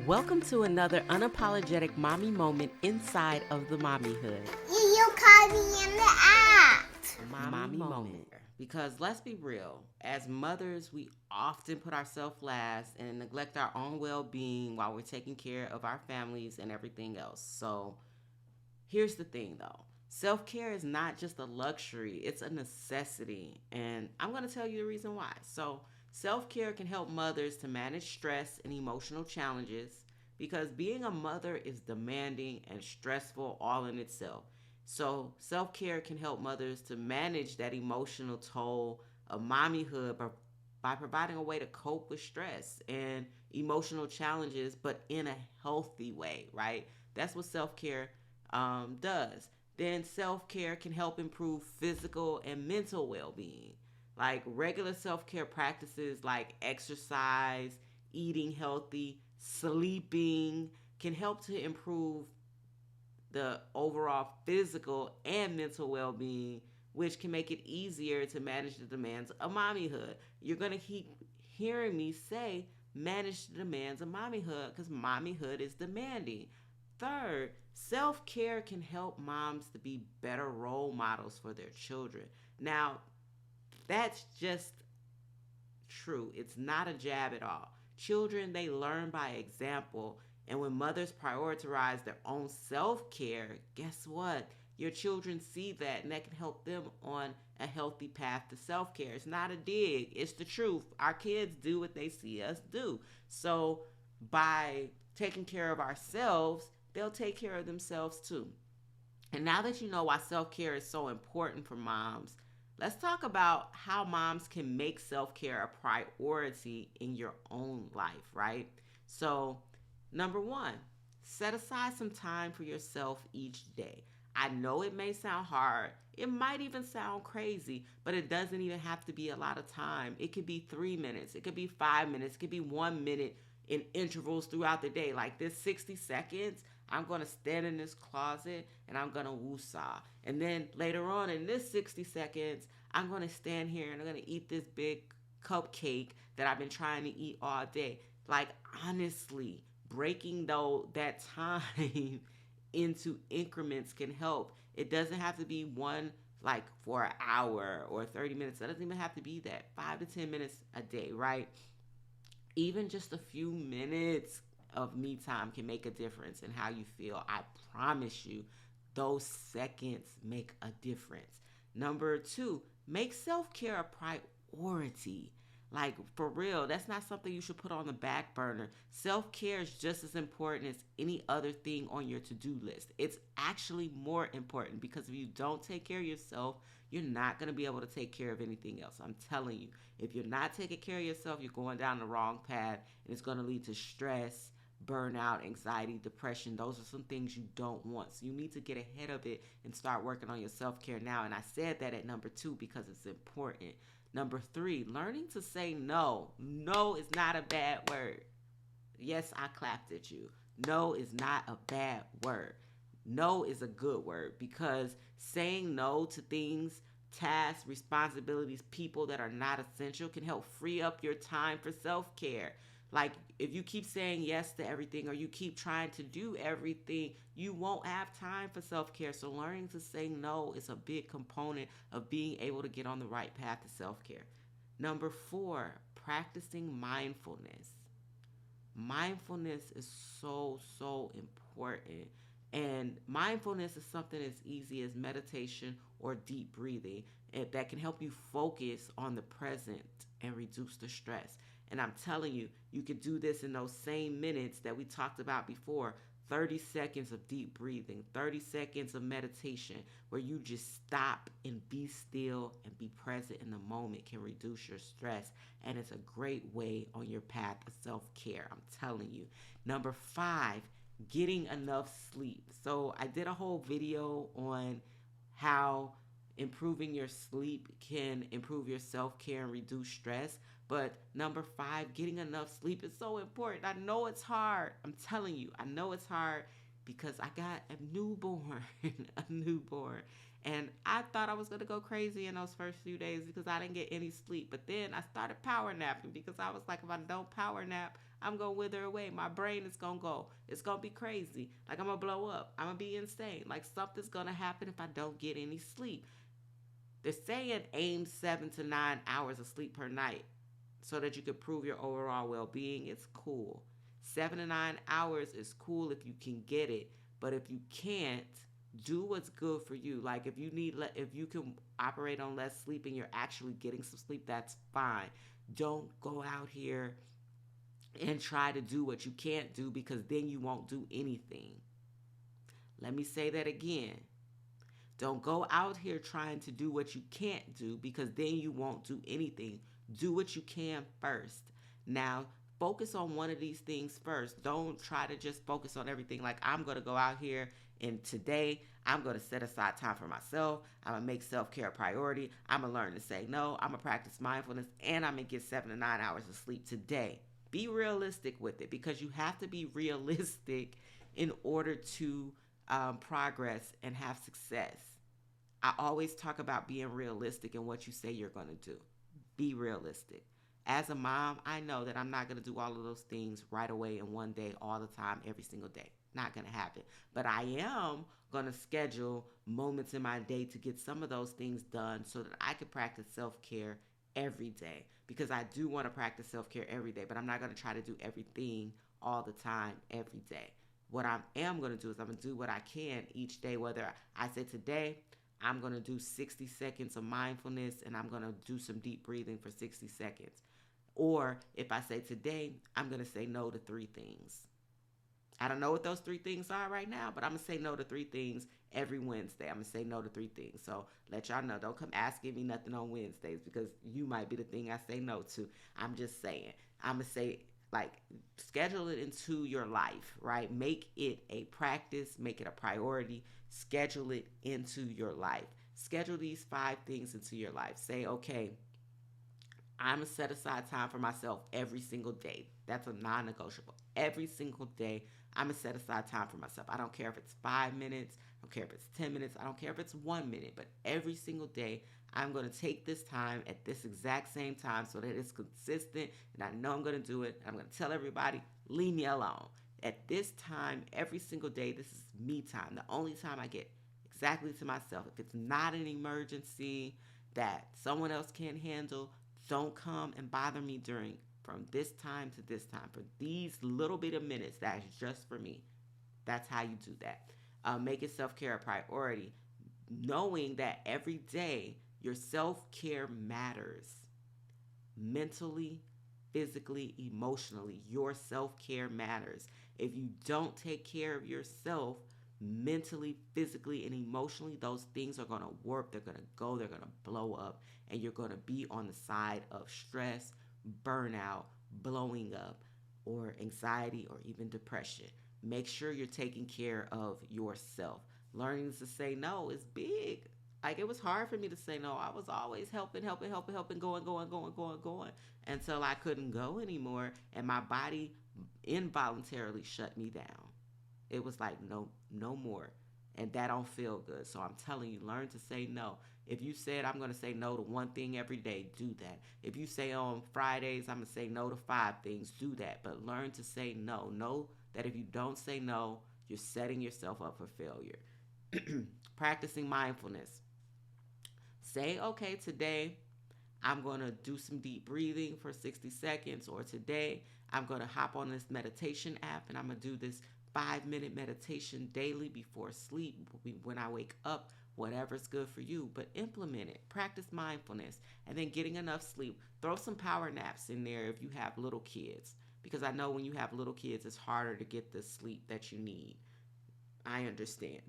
Welcome to another unapologetic mommy moment inside of the MommyHood. You caught me in the act. Mommy moment. Because let's be real, as mothers, we often put ourselves last and neglect our own well-being while we're taking care of our families and everything else. So here's the thing though. Self-care is not just a luxury, it's a necessity. And I'm going to tell you the reason why. So self-care can help mothers to manage stress and emotional challenges because being a mother is demanding and stressful all in itself. So self-care can help mothers to manage that emotional toll of mommyhood by providing a way to cope with stress and emotional challenges, but in a healthy way, right? That's what self-care does. Then self care can help improve physical and mental well being. Like regular self care practices like exercise, eating healthy, sleeping can help to improve the overall physical and mental well being, which can make it easier to manage the demands of mommyhood. You're going to keep hearing me say manage the demands of mommyhood because mommyhood is demanding. Third, self care can help moms to be better role models for their children. Now, that's just true. It's not a jab at all. Children, they learn by example. And when mothers prioritize their own self care, guess what? Your children see that and that can help them on a healthy path to self care. It's not a dig, it's the truth. Our kids do what they see us do. So by taking care of ourselves, they'll take care of themselves too. And now that you know why self care is so important for moms, let's talk about how moms can make self care a priority in your own life, right? So, number one, set aside some time for yourself each day. I know it may sound hard. It might even sound crazy, but it doesn't even have to be a lot of time. It could be 3 minutes, it could be 5 minutes, it could be 1 minute in intervals throughout the day. Like this 60 seconds, I'm going to stand in this closet and I'm going to woosah. And then later on in this 60 seconds, I'm going to stand here and I'm going to eat this big cupcake that I've been trying to eat all day. Like honestly, breaking though that time into increments can help. It doesn't have to be one like for an hour or 30 minutes. It doesn't even have to be that. 5 to 10 minutes a day, right? Even just a few minutes of me time can make a difference in how you feel. I promise you, those seconds make a difference. Number two, make self care a priority. Like for real, that's not something you should put on the back burner. Self care is just as important as any other thing on your to do list. It's actually more important because if you don't take care of yourself, you're not going to be able to take care of anything else. I'm telling you, if you're not taking care of yourself, you're going down the wrong path and it's going to lead to stress, burnout, anxiety, depression. Those are some things you don't want. So you need to get ahead of it and start working on your self care now. And I said that at number two because it's important. Number three, learning to say no. No is not a bad word. Yes, I clapped at you. No is not a bad word. No is a good word because saying no to things, tasks, responsibilities, people that are not essential can help free up your time for self care. Like if you keep saying yes to everything or you keep trying to do everything, you won't have time for self care. So learning to say no is a big component of being able to get on the right path to self care. Number four, practicing mindfulness. Mindfulness is so important. And mindfulness is something as easy as meditation or deep breathing that can help you focus on the present and reduce the stress. And I'm telling you, you could do this in those same minutes that we talked about before. 30 seconds of deep breathing, 30 seconds of meditation where you just stop and be still and be present in the moment can reduce your stress. And it's a great way on your path of self care. I'm telling you. Number five, getting enough sleep. So I did a whole video on how improving your sleep can improve your self care and reduce stress. But number five, getting enough sleep is so important. I know it's hard. I'm telling you, I know it's hard. because I got a newborn, a newborn. And I thought I was going to go crazy in those first few days because I didn't get any sleep. But then I started power napping because I was like, if I don't power nap, I'm going to wither away. My brain is going to go. It's going to be crazy. Like, I'm going to blow up. I'm going to be insane. Like, something's going to happen if I don't get any sleep. They're saying aim 7 to 9 hours of sleep per night so that you can prove your overall well being. It's cool. 7 to 9 hours is cool if you can get it, but if you can't, do what's good for you. Like if you can operate on less sleep and you're actually getting some sleep, that's fine. Don't go out here and try to do what you can't do because then you won't do anything. Let me say that again. Don't go out here trying to do what you can't do because then you won't do anything. Do what you can first. Now, focus on one of these things first. Don't try to just focus on everything. Like, I'm going to go out here and today I'm going to set aside time for myself. I'm going to make self-care a priority. I'm going to learn to say no. I'm going to practice mindfulness and I'm going to get 7 to 9 hours of sleep today. Be realistic with it because you have to be realistic in order to progress and have success. I always talk about being realistic in what you say you're going to do. Be realistic. As a mom, I know that I'm not going to do all of those things right away in one day, all the time, every single day. Not going to happen. But I am going to schedule moments in my day to get some of those things done so that I can practice self-care every day. Because I do want to practice self-care every day, but I'm not going to try to do everything all the time, every day. What I am going to do is I'm going to do what I can each day, whether I say today, I'm going to do 60 seconds of mindfulness and I'm going to do some deep breathing for 60 seconds. Or if I say today, I'm going to say no to 3 things. I don't know what those 3 things are right now, but I'm going to say no to 3 things every Wednesday. I'm going to say no to 3 things. So let y'all know. Don't come asking me nothing on Wednesdays because you might be the thing I say no to. I'm just saying. I'm going to say, like, schedule it into your life, right? Make it a practice. Make it a priority. Schedule it into your life. Schedule these 5 things into your life. Say, okay, I'm going to set aside time for myself every single day. That's a non-negotiable. Every single day, I'm going to set aside time for myself. I don't care if it's 5 minutes. I don't care if it's 10 minutes. I don't care if it's 1 minute. But every single day, I'm going to take this time at this exact same time so that it's consistent and I know I'm going to do it. I'm going to tell everybody, leave me alone. At this time, every single day, this is me time. The only time I get exactly to myself. If it's not an emergency that someone else can't handle, don't come and bother me during from this time to this time. For these little bit of minutes, that is just for me. That's how you do that. Make it self-care a priority. Knowing that every day your self-care matters. Mentally, physically, emotionally, your self-care matters. If you don't take care of yourself, mentally, physically, and emotionally, those things are going to warp, they're going to go, they're going to blow up, and you're going to be on the side of stress, burnout, blowing up, or anxiety, or even depression. Make sure you're taking care of yourself. Learning to say no is big. Like, it was hard for me to say no. I was always helping, going until I couldn't go anymore, and my body involuntarily shut me down. It was like, no, no more. And that don't feel good. So I'm telling you, learn to say no. If you said I'm going to say no to 1 thing every day, do that. If you say on Fridays I'm going to say no to 5 things, do that. But learn to say no. Know that if you don't say no, you're setting yourself up for failure. Practicing mindfulness. Say, okay, today I'm going to do some deep breathing for 60 seconds, or today I'm going to hop on this meditation app and I'm going to do this 5-minute meditation daily before sleep, when I wake up, whatever's good for you. But implement it. Practice mindfulness. And then getting enough sleep. Throw some power naps in there if you have little kids. Because I know when you have little kids, it's harder to get the sleep that you need. I understand.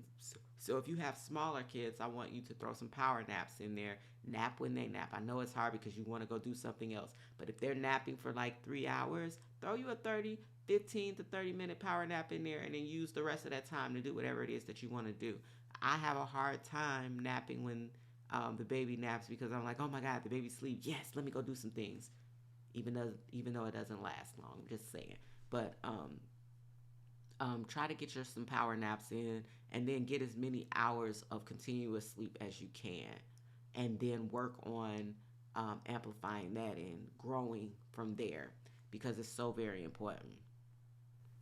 So if you have smaller kids, I want you to throw some power naps in there. Nap when they nap. I know it's hard because you want to go do something else. But if they're napping for like 3 hours, throw you a 15 to 30-minute power nap in there and then use the rest of that time to do whatever it is that you want to do. I have a hard time napping when the baby naps because I'm like, oh my God, the baby sleeps. Yes, let me go do some things. Even though it doesn't last long. I'm just saying. But Try to get some power naps in, and then get as many hours of continuous sleep as you can, and then work on amplifying that and growing from there, because it's so very important.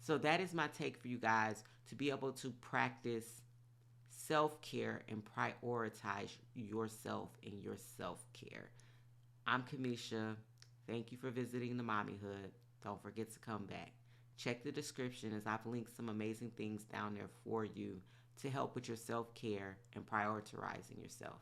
So that is my take for you guys, to be able to practice self-care and prioritize yourself and your self-care. I'm Kamisha. Thank you for visiting the Mommyhood. Don't forget to come back. Check the description, as I've linked some amazing things down there for you to help with your self-care and prioritizing yourself.